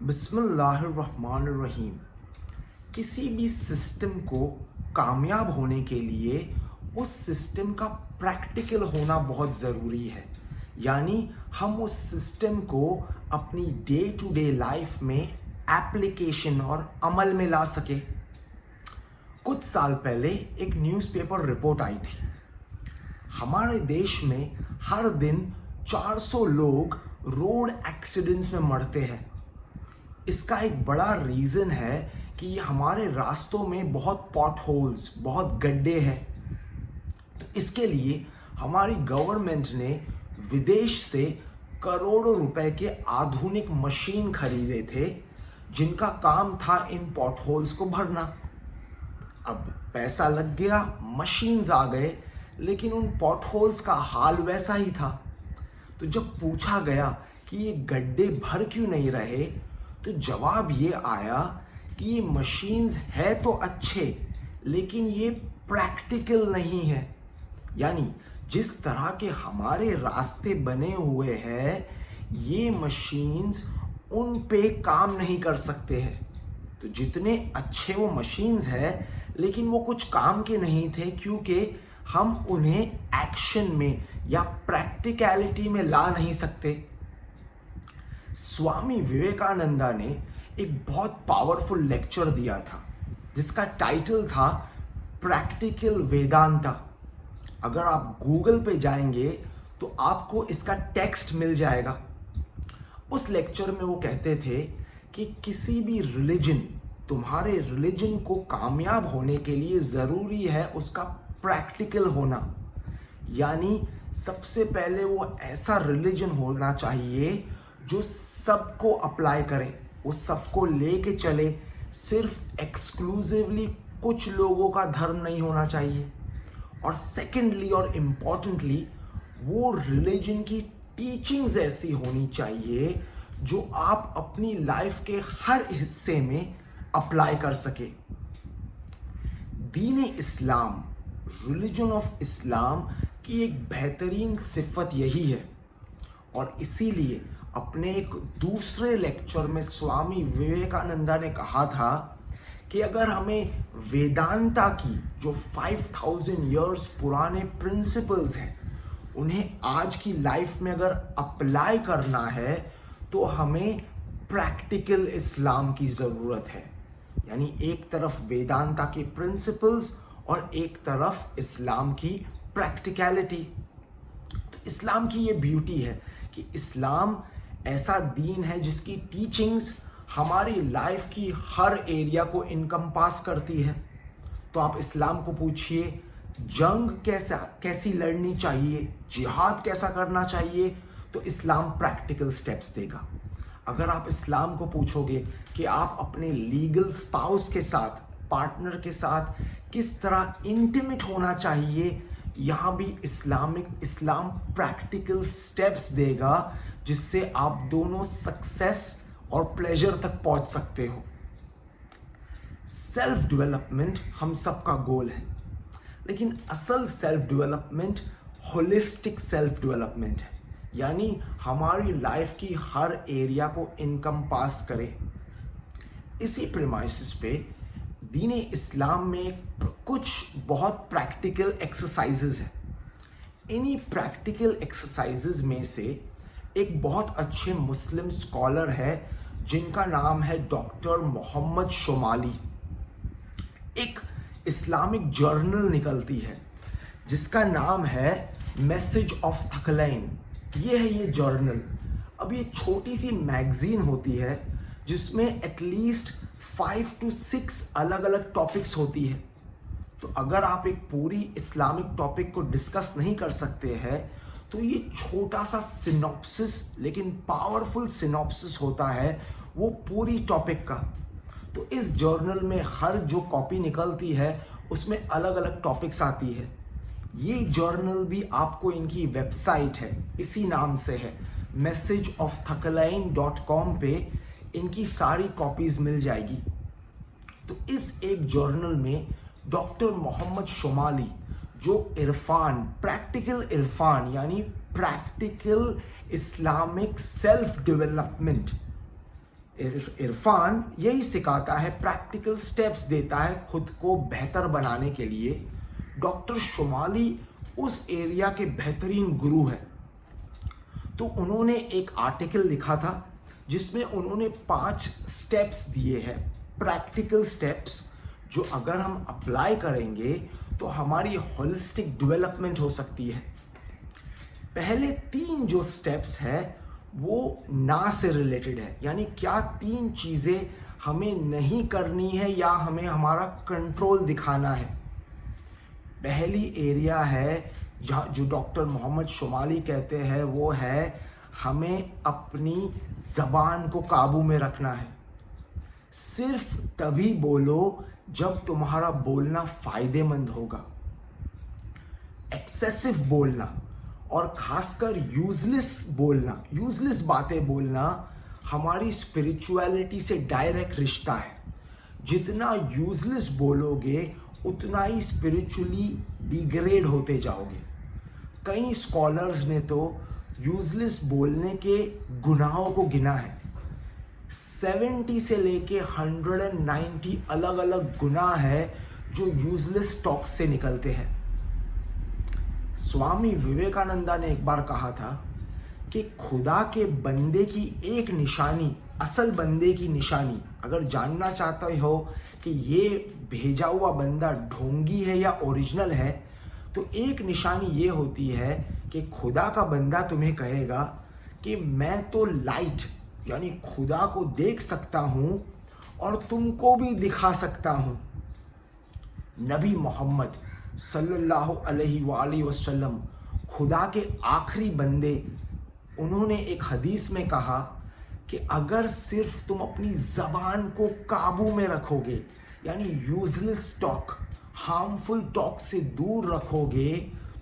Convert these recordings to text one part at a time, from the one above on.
बिस्मिल्लाहिर्रहमानिर्रहीम। किसी भी सिस्टम को कामयाब होने के लिए उस सिस्टम का प्रैक्टिकल होना बहुत ज़रूरी है। यानी हम उस सिस्टम को अपनी डे टू डे लाइफ में एप्लीकेशन और अमल में ला सके। कुछ साल पहले एक न्यूज़पेपर रिपोर्ट आई थी। हमारे देश में हर दिन 400 लोग रोड एक्सीडेंट्स में मरते हैं। इसका एक बड़ा रीज़न है कि हमारे रास्तों में बहुत पॉट होल्स, बहुत गड्ढे हैं। तो इसके लिए हमारी गवर्नमेंट ने विदेश से करोड़ों रुपए के आधुनिक मशीन खरीदे थे, जिनका काम था इन पॉट होल्स को भरना। अब पैसा लग गया, मशीन्स आ गए, लेकिन उन पॉट होल्स का हाल वैसा ही था। तो जब पूछा गया कि ये गड्ढे भर क्यों नहीं रहे, तो जवाब ये आया कि ये मशीन्स है तो अच्छे, लेकिन ये प्रैक्टिकल नहीं है। यानी जिस तरह के हमारे रास्ते बने हुए हैं, ये मशीन्स उन पे काम नहीं कर सकते हैं। तो जितने अच्छे वो मशीन्स हैं, लेकिन वो कुछ काम के नहीं थे, क्योंकि हम उन्हें एक्शन में या प्रैक्टिकलिटी में ला नहीं सकते। स्वामी विवेकानंदा ने एक बहुत पावरफुल लेक्चर दिया था, जिसका टाइटल था प्रैक्टिकल वेदांता। अगर आप गूगल पे जाएंगे तो आपको इसका टेक्स्ट मिल जाएगा। उस लेक्चर में वो कहते थे कि किसी भी रिलीजन, तुम्हारे रिलीजन को कामयाब होने के लिए ज़रूरी है उसका प्रैक्टिकल होना। यानी सबसे पहले वो ऐसा रिलीजन होना चाहिए जो सबको अप्लाई करे, वो सबको लेके चले। सिर्फ एक्सक्लूसिवली कुछ लोगों का धर्म नहीं होना चाहिए। और सेकेंडली और इम्पॉर्टेंटली, वो रिलीजन की टीचिंग्स ऐसी होनी चाहिए जो आप अपनी लाइफ के हर हिस्से में अप्लाई कर सके। दीन इस्लाम, रिलीजन ऑफ इस्लाम की एक बेहतरीन सिफत यही है। और इसीलिए अपने एक दूसरे लेक्चर में स्वामी विवेकानंदा ने कहा था कि अगर हमें वेदांता की जो 5000 इयर्स पुराने प्रिंसिपल्स हैं, उन्हें आज की लाइफ में अगर अप्लाई करना है, तो हमें प्रैक्टिकल इस्लाम की ज़रूरत है। यानी एक तरफ वेदांता के प्रिंसिपल्स और एक तरफ इस्लाम की प्रैक्टिकलिटी। तो इस्लाम की ये ब्यूटी है कि इस्लाम ऐसा दीन है जिसकी टीचिंग्स हमारी लाइफ की हर एरिया को इनकम्पास करती है। तो आप इस्लाम को पूछिए जंग कैसी लड़नी चाहिए, जिहाद कैसा करना चाहिए, तो इस्लाम प्रैक्टिकल स्टेप्स देगा। अगर आप इस्लाम को पूछोगे कि आप अपने लीगल स्पाउस के साथ, पार्टनर के साथ किस तरह इंटीमेट होना चाहिए, यहाँ भी इस्लाम प्रैक्टिकल स्टेप्स देगा, जिससे आप दोनों सक्सेस और प्लेजर तक पहुंच सकते हो। सेल्फ डेवलपमेंट हम सबका गोल है, लेकिन असल self development holistic self development है। यानी हमारी लाइफ की हर एरिया को इनकम्पास करे। इसी प्रीमाइसिस पे दीन इस्लाम में कुछ बहुत प्रैक्टिकल एक्सरसाइजेज हैं। इन्हीं प्रैक्टिकल एक्सरसाइजेज में से एक बहुत अच्छे मुस्लिम स्कॉलर है, जिनका नाम है डॉक्टर मोहम्मद शोमाली। एक इस्लामिक जर्नल निकलती है जिसका नाम है मैसेज ऑफ थकलैन। ये है ये जर्नल। अब ये छोटी सी मैगजीन होती है जिसमें एटलीस्ट 5 to 6 अलग अलग टॉपिक्स होती है। तो अगर आप एक पूरी इस्लामिक टॉपिक को डिस्कस नहीं कर सकते हैं, तो ये छोटा सा सिनॉप्सिस, लेकिन पावरफुल सिनॉप्सिस होता है वो पूरी टॉपिक का। तो इस जर्नल में हर जो कॉपी निकलती है उसमें अलग अलग टॉपिक्स आती है। ये जर्नल भी आपको इनकी वेबसाइट है, इसी नाम से है, messageofthakalane.com पे इनकी सारी कॉपीज मिल जाएगी। तो इस एक जर्नल में डॉक्टर मोहम्मद शोमाली, जो इरफान, प्रैक्टिकल इरफान यानी practical Islamic self development Irfan यही सिखाता है, प्रैक्टिकल स्टेप्स देता है खुद को बेहतर बनाने के लिए। डॉक्टर शुमाली उस एरिया के बेहतरीन गुरु हैं। तो उन्होंने एक आर्टिकल लिखा था जिसमें उन्होंने 5 स्टेप्स दिए हैं, प्रैक्टिकल स्टेप्स, जो अगर हम अप्लाई करेंगे तो हमारी होलिस्टिक डेवलपमेंट हो सकती है। पहले 3 जो स्टेप्स है वो ना से रिलेटेड है, यानी क्या 3 चीजें हमें नहीं करनी है या हमें हमारा कंट्रोल दिखाना है। पहली एरिया है जो डॉक्टर मोहम्मद शुमाली कहते हैं, वो है हमें अपनी जबान को काबू में रखना है। सिर्फ तभी बोलो जब तुम्हारा बोलना फायदेमंद होगा। एक्सेसिव बोलना और खासकर यूजलेस बातें बोलना हमारी स्पिरिचुअलिटी से डायरेक्ट रिश्ता है। जितना यूजलेस बोलोगे उतना ही स्पिरिचुअली डिग्रेड होते जाओगे। कई स्कॉलर्स ने तो यूजलेस बोलने के गुनाहों को गिना है। 70 से लेके 190 अलग अलग गुनाह है जो यूजलेस टॉक से निकलते हैं। स्वामी विवेकानंदा ने एक बार कहा था कि खुदा के बंदे की एक निशानी, असल बंदे की निशानी, अगर जानना चाहते हो कि ये भेजा हुआ बंदा ढोंगी है या ओरिजिनल है, तो एक निशानी ये होती है कि खुदा का बंदा तुम्हें कहेगा कि मैं तो लाइट यानी खुदा को देख सकता हूं और तुमको भी दिखा सकता हूं। नबी मोहम्मद सल्लल्लाहु अलैहि वसल्लम खुदा के आखिरी बंदे, उन्होंने एक हदीस में कहा कि अगर सिर्फ तुम अपनी जबान को काबू में रखोगे, यानी यूजलेस टॉक, हार्मफुल टॉक से दूर रखोगे,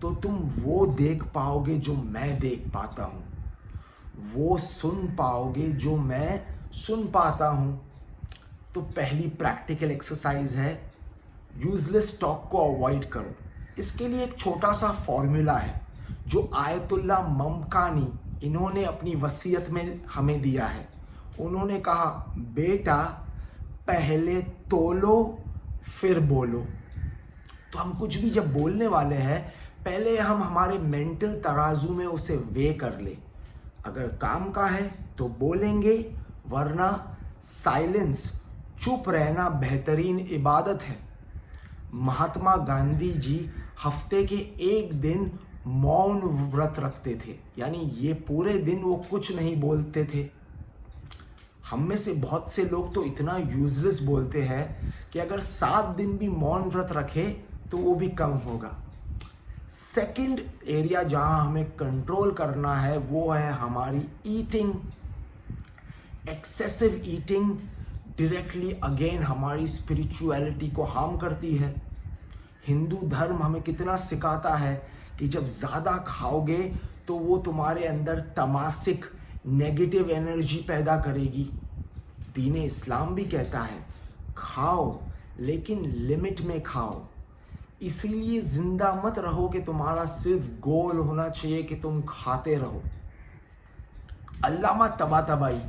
तो तुम वो देख पाओगे जो मैं देख पाता हूं, वो सुन पाओगे जो मैं सुन पाता हूं। तो पहली प्रैक्टिकल एक्सरसाइज है, यूजलेस टॉक को अवॉइड करो। इसके लिए एक छोटा सा फॉर्मूला है जो आयतुल्ला ममकानी, इन्होंने अपनी वसीयत में हमें दिया है। उन्होंने कहा, बेटा पहले तोलो फिर बोलो। तो हम कुछ भी जब बोलने वाले हैं, पहले हम हमारे मेंटल तराजू में उसे वे कर ले। अगर काम का है तो बोलेंगे, वरना साइलेंस, चुप रहना बेहतरीन इबादत है। महात्मा गांधी जी हफ्ते के एक दिन मौन व्रत रखते थे, यानी ये पूरे दिन वो कुछ नहीं बोलते थे। हम में से बहुत से लोग तो इतना यूजलेस बोलते हैं कि अगर 7 दिन भी मौन व्रत रखे तो वो भी कम होगा। सेकंड एरिया जहां हमें कंट्रोल करना है वो है हमारी eating. Excessive eating directly again हमारी स्पिरिचुअलिटी को हार्म करती है। हिंदू धर्म हमें कितना सिखाता है कि जब ज़्यादा खाओगे तो वो तुम्हारे अंदर तमासिक नेगेटिव एनर्जी पैदा करेगी। दीन इस्लाम भी कहता है खाओ लेकिन लिमिट में खाओ। इसीलिए जिंदा मत रहो कि तुम्हारा सिर्फ गोल होना चाहिए कि तुम खाते रहो। अल्लामा तबातबाई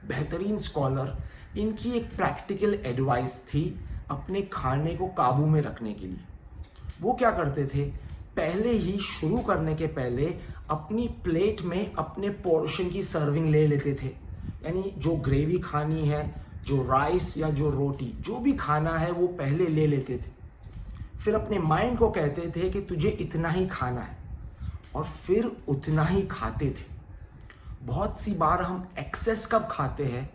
बेहतरीन स्कॉलर, इनकी एक प्रैक्टिकल एडवाइस थी अपने खाने को काबू में रखने के लिए। वो क्या करते थे, पहले ही शुरू करने के पहले अपनी प्लेट में अपने पोर्शन की सर्विंग ले लेते थे, यानी जो ग्रेवी खानी है, जो राइस या जो रोटी, जो भी खाना है वो पहले ले लेते थे। फिर अपने माइंड को कहते थे कि तुझे इतना ही खाना है, और फिर उतना ही खाते थे। बहुत सी बार हम एक्सेस कब खाते हैं,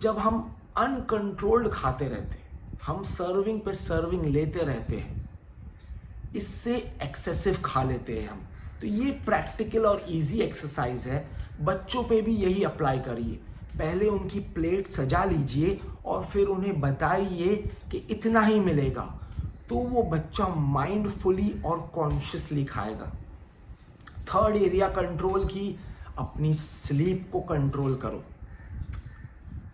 जब हम अनकंट्रोल्ड खाते रहते हैं, हम सर्विंग पे सर्विंग लेते रहते हैं, इससे एक्सेसिव खा लेते हैं हम। तो ये प्रैक्टिकल और इजी एक्सरसाइज है, बच्चों पे भी यही अप्लाई करिए। पहले उनकी प्लेट सजा लीजिए और फिर उन्हें बताइए कि इतना ही मिलेगा, तो वो बच्चा माइंडफुली और कॉन्शियसली खाएगा। थर्ड एरिया कंट्रोल की, अपनी स्लीप को कंट्रोल करो।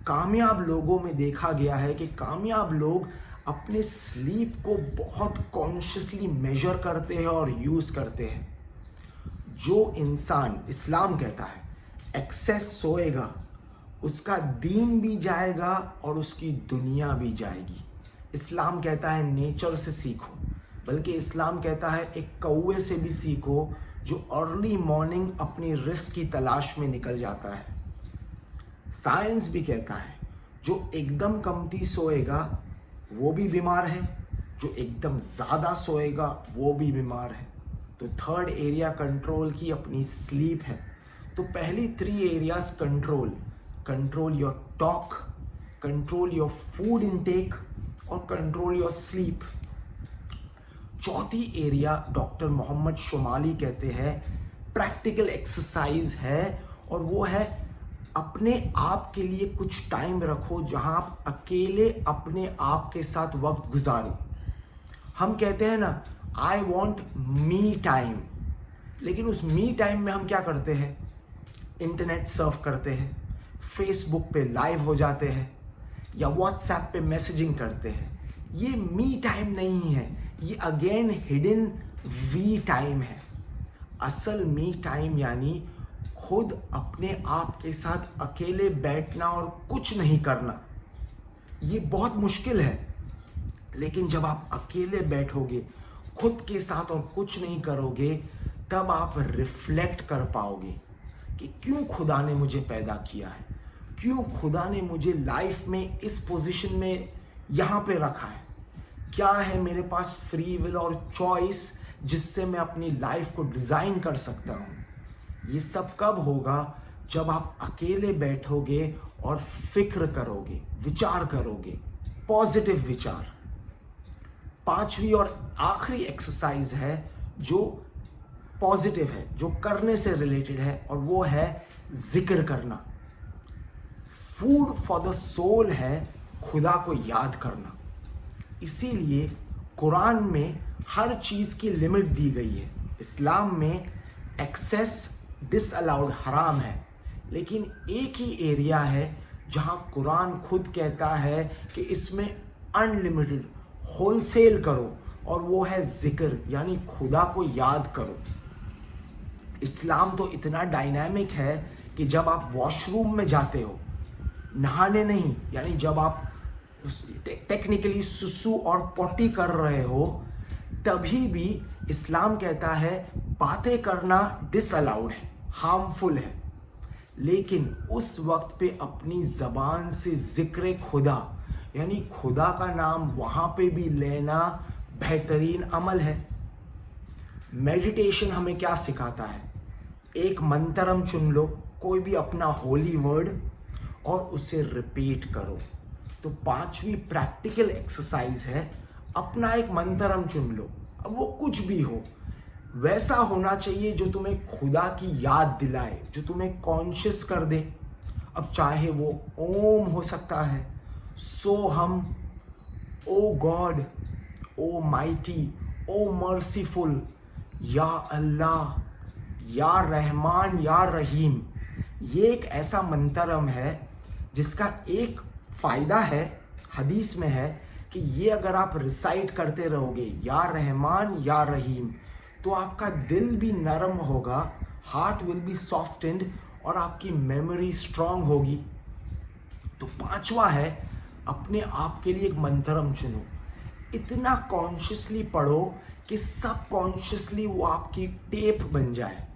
कामयाब लोगों में देखा गया है कि कामयाब लोग अपने स्लीप को बहुत कॉन्शियसली मेजर करते हैं और यूज करते हैं। जो इंसान, इस्लाम कहता है, एक्सेस सोएगा उसका दीन भी जाएगा और उसकी दुनिया भी जाएगी। इस्लाम कहता है नेचर से सीखो, बल्कि इस्लाम कहता है एक कौवे से भी सीखो जो अर्ली मॉर्निंग अपनी रिस्क की तलाश में निकल जाता है। साइंस भी कहता है जो एकदम कमती सोएगा वो भी बीमार है, जो एकदम ज़्यादा सोएगा वो भी बीमार है। तो थर्ड एरिया कंट्रोल की अपनी स्लीप है। तो पहली 3 areas control your talk, control your food intake और कंट्रोल योर स्लीप। चौथी एरिया डॉक्टर मोहम्मद शुमाली कहते हैं प्रैक्टिकल एक्सरसाइज है, और वो है अपने आप के लिए कुछ टाइम रखो जहां आप अकेले अपने आप के साथ वक्त गुजारो। हम कहते हैं ना आई वॉन्ट मी टाइम, लेकिन उस मी टाइम में हम क्या करते हैं? इंटरनेट सर्फ करते हैं, फेसबुक पे लाइव हो जाते हैं या व्हाट्सएप पे मैसेजिंग करते हैं। ये मी टाइम नहीं है, ये अगेन हिडन वी टाइम है। असल मी टाइम यानी खुद अपने आप के साथ अकेले बैठना और कुछ नहीं करना। ये बहुत मुश्किल है, लेकिन जब आप अकेले बैठोगे खुद के साथ और कुछ नहीं करोगे, तब आप रिफ्लेक्ट कर पाओगे कि क्यों खुदा ने मुझे पैदा किया है, क्यों खुदा ने मुझे लाइफ में इस पोजीशन में यहाँ पे रखा है, क्या है मेरे पास फ्री विल और चॉइस जिससे मैं अपनी लाइफ को डिज़ाइन कर सकता हूँ। ये सब कब होगा? जब आप अकेले बैठोगे और फिक्र करोगे, विचार करोगे, पॉजिटिव विचार। पांचवी और आखिरी एक्सरसाइज है जो पॉजिटिव है, जो करने से रिलेटेड है, और वो है जिक्र करना। फूड फॉर द सोल है खुदा को याद करना। इसीलिए कुरान में हर चीज की लिमिट दी गई है। इस्लाम में एक्सेस डिसअलाउड, हराम है, लेकिन एक ही एरिया है जहां कुरान खुद कहता है कि इसमें अनलिमिटेड होलसेल करो, और वो है जिक्र, यानी खुदा को याद करो। इस्लाम तो इतना डायनामिक है कि जब आप वॉशरूम में जाते हो, नहाने नहीं, यानी जब आप टेक्निकली सुसु और पॉटी कर रहे हो, तभी भी इस्लाम कहता है बातें करना डिसअलाउड है, हार्मफुल है, लेकिन उस वक्त पे अपनी जबान से जिक्र खुदा, यानी खुदा का नाम वहां पे भी लेना बेहतरीन अमल है। मेडिटेशन हमें क्या सिखाता है? एक मंत्रम चुन लो, कोई भी अपना होली वर्ड, और उसे रिपीट करो। तो पांचवी प्रैक्टिकल एक्सरसाइज है अपना एक मंत्रम चुन लो। अब वो कुछ भी हो, वैसा होना चाहिए जो तुम्हें खुदा की याद दिलाए, जो तुम्हें कॉन्शियस कर दे। अब चाहे वो ओम हो सकता है, सोहम, ओ गॉड, ओ माइटी, ओ मर्सीफुल, या अल्लाह, या रहमान, या रहीम। ये एक ऐसा मंत्रम है जिसका एक फायदा है, हदीस में है कि ये अगर आप रिसाइट करते रहोगे या रहमान या रहीम, तो आपका दिल भी नरम होगा, हार्ट विल बी सॉफ्टेंड, और आपकी मेमोरी स्ट्रांग होगी। तो पांचवा है अपने आप के लिए एक मंत्रम चुनो। इतना कॉन्शियसली पढ़ो कि सब कॉन्शियसली वो आपकी टेप बन जाए।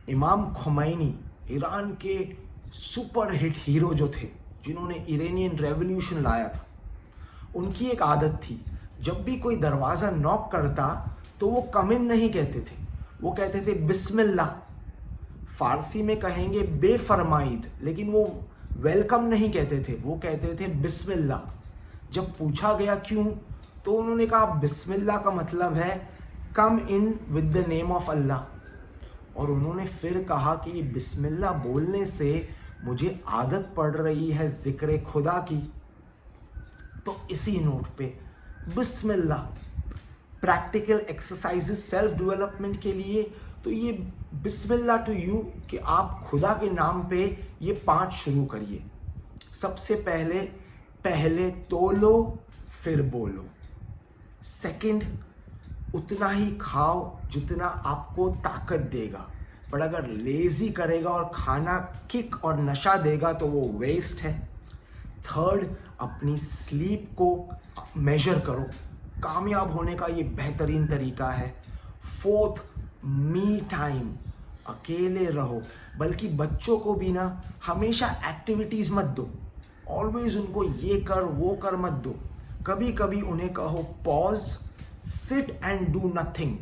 इमाम खुमैनी ईरान के सुपर हिट हीरो जो थे, जिन्होंने इरानियन रेवोल्यूशन लाया था, उनकी एक आदत थी, जब भी कोई दरवाज़ा नॉक करता तो वो कम इन नहीं कहते थे, वो कहते थे बिस्मिल्लाह। फारसी में कहेंगे बेफरमाइद, लेकिन वो वेलकम नहीं कहते थे, वो कहते थे बिस्मिल्लाह। जब पूछा गया क्यों, तो उन्होंने कहा बिस्मिल्लाह का मतलब है come in with the name of Allah. और उन्होंने फिर कहा कि बिस्मिल्लाह बोलने से मुझे आदत पड़ रही है जिक्र खुदा की। तो इसी नोट पे बिस्मिल्लाह, प्रैक्टिकल एक्सरसाइजेस सेल्फ डेवलपमेंट के लिए, तो ये बिस्मिल्लाह टू यू कि आप खुदा के नाम पे ये 5 शुरू करिए। सबसे पहले तोलो फिर बोलो। सेकंड, उतना ही खाओ जितना आपको ताकत देगा, पर अगर लेजी करेगा और खाना किक और नशा देगा तो वो वेस्ट है। थर्ड, अपनी स्लीप को मेजर करो, कामयाब होने का ये बेहतरीन तरीका है। फोर्थ, मी टाइम, अकेले रहो, बल्कि बच्चों को भी ना हमेशा एक्टिविटीज मत दो, ऑलवेज उनको ये कर वो कर मत दो। कभी कभी उन्हें कहो pause, sit and do nothing,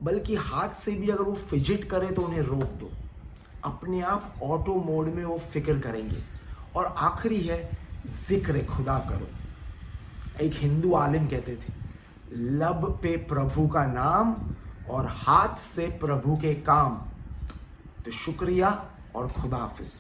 बल्कि हाथ से भी अगर वो फिजिट करे तो उन्हें रोक दो। अपने आप ऑटो मोड में वो फिक्र करेंगे। और आखिरी है, जिक्र खुदा करो। एक हिंदू आलिम कहते थे, लब पे प्रभु का नाम और हाथ से प्रभु के काम। तो शुक्रिया और खुदा हाफिज।